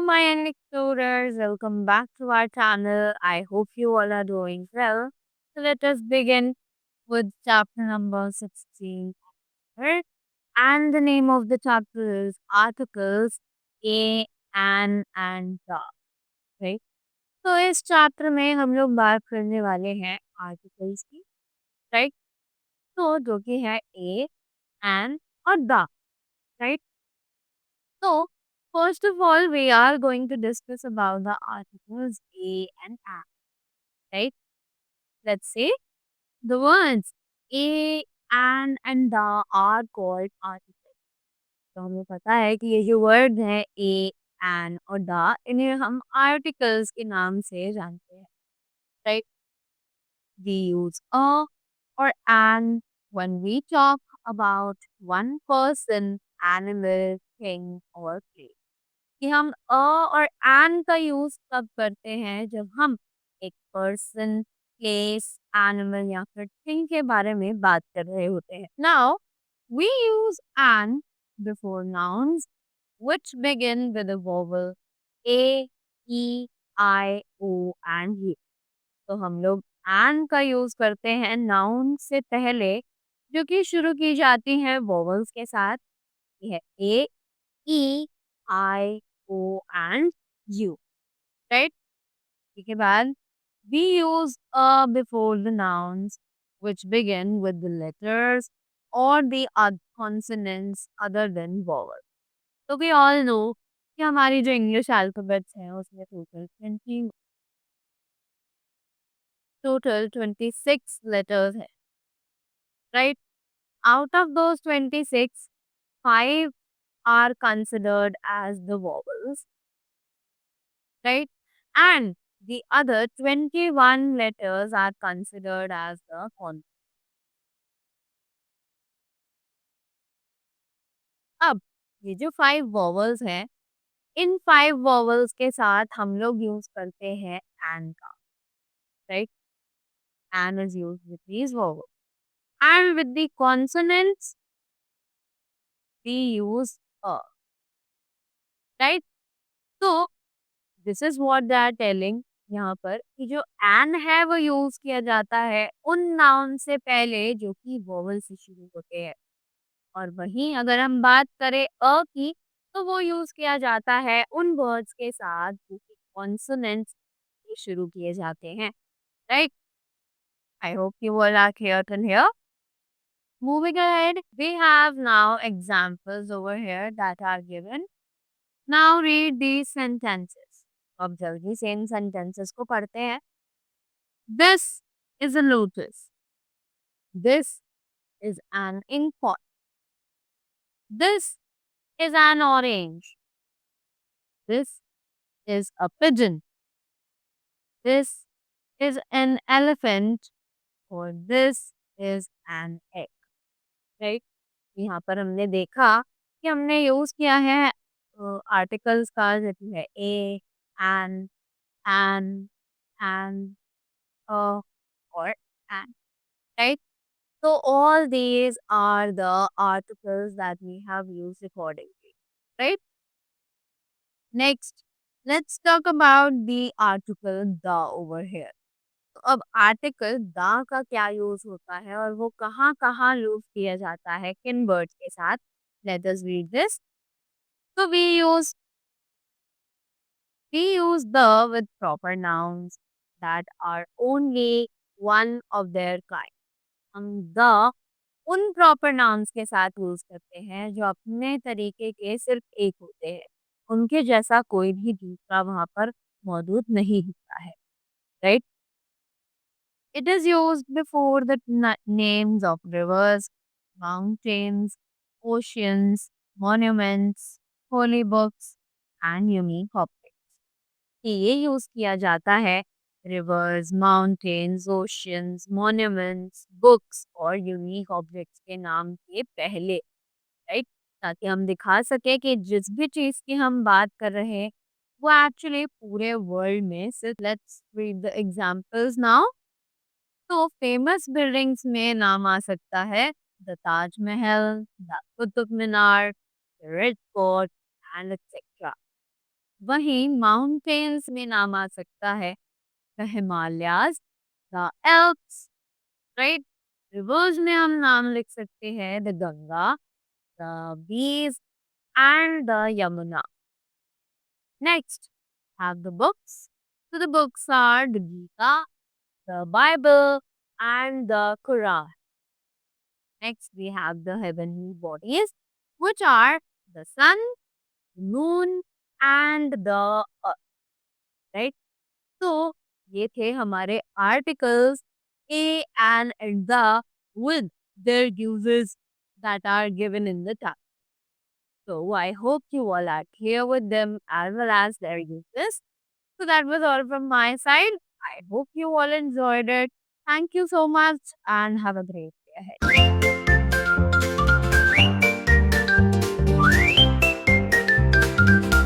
my young explorers, welcome back to our channel. I hope you all are doing well. So, let us begin with chapter number 16. Right? And the name of the chapter is Articles A, An, and The. Right? तो इस chapter में हम लोग बात करने वाले हैं articles की, राइट? तो जो कि है ए, एन और the, right? So, first of all, we are going to discuss about the articles a and an, right? Let's say the words a, an and the are called articles. तो हमें पता है कि ये जो word है a, an और the इन्हें हम आर्टिकल्स के नाम से जानते हैं, right? We use a or an when we talk about one person, animal, thing or place. कि हम अ और एन का यूज कब करते हैं जब हम एक पर्सन, प्लेस, एनिमल या फिर थिंग के बारे में बात कर रहे होते हैं. Now we use an before nouns which begin with a vowel a, e, i, o and u. तो हम लोग एन का यूज करते हैं नाउन से पहले जो कि शुरू की जाती है वोवल्स के साथ. ये है ए, E, I, O and U, right? इसके बाद we use a before the nouns which begin with the letters or the consonants other than vowel. So we all know कि हमारी जो इंग्लिश अल्फाबेट्स हैं उसमें टोटल 26 लेटर्स हैं, right? Out of those 26, 5 are considered as the vowels, right? And the other 21 letters are considered as the consonant. अब ये जो 5 vowels हैं, इन 5 vowels के साथ हम लोग यूज करते हैं and का, right? And is used with these vowels. And with the consonants, we use a, right? So this is what they are telling यहाँ पर कि जो एन है वो यूज किया जाता है उन नाउन से पहले जो कि वोवल से शुरू होते हैं, और वहीं अगर हम बात करें अ की तो वो यूज किया जाता है उन वर्ड्स के साथ जो कि कॉन्सोनेंट्स से शुरू किए जाते हैं, right? I hope you all are clear till here. Moving ahead, we have now examples over here that are given. Now read these sentences. अब जल्दी से इन sentences को पढ़ते हैं. This is a lotus. This is an ink pot. This is an orange. This is a pigeon. This is an elephant. और this is an egg. Right? यहाँ पर हमने देखा कि हमने यूज किया है आर्टिकल्स का जो कि है ए, एन, एन, और an, right? So all these are the articles that we have used accordingly, right? Next, let's talk about the article the over here. तो अब आर्टिकल द का क्या यूज होता है और वो कहाँ कहाँ यूज किया जाता है किन वर्ड्स के साथ. Let us read this. So we use the with proper nouns that are only one of their kind. हम the उन प्रॉपर नाउन्स के साथ यूज करते हैं जो अपने तरीके के सिर्फ एक होते हैं, उनके जैसा कोई भी दूसरा वहां पर मौजूद नहीं होता है, right? It is used before the names of reverse, mountains, oceans, monuments, holy books and unique objects. ये यूज किया जाता है reverse, mountains, oceans, monuments, books और यूनिक ऑब्जेक्ट्स के नाम के पहले, राइट? ताकि हम दिखा सके कि जिस भी चीज की हम बात कर रहे हैं वो एक्चुअली पूरे वर्ल्ड में सिर्फ. Let's read the examples now. तो फेमस बिल्डिंग्स में नाम आ सकता है the Taj Mahal, the Qutub Minar, the red fort and etcetera. वहीं माउंटेन्स में नाम आ सकता है the Himalayas, the Alps, right? Reverse में हम नाम लिख सकते हैं the Ganga, the bees and the Yamuna. Next, have the books. So the books are the Gita, the Bible, and the Quran. Next, we have the heavenly bodies, which are the sun, the moon, and the earth. Right? So, ये थे हमारे articles A and the with their uses that are given in the text. So, I hope you all are clear with them as well as their uses. So that was all from my side. I hope you all enjoyed it. Thank you so much and have a great day ahead.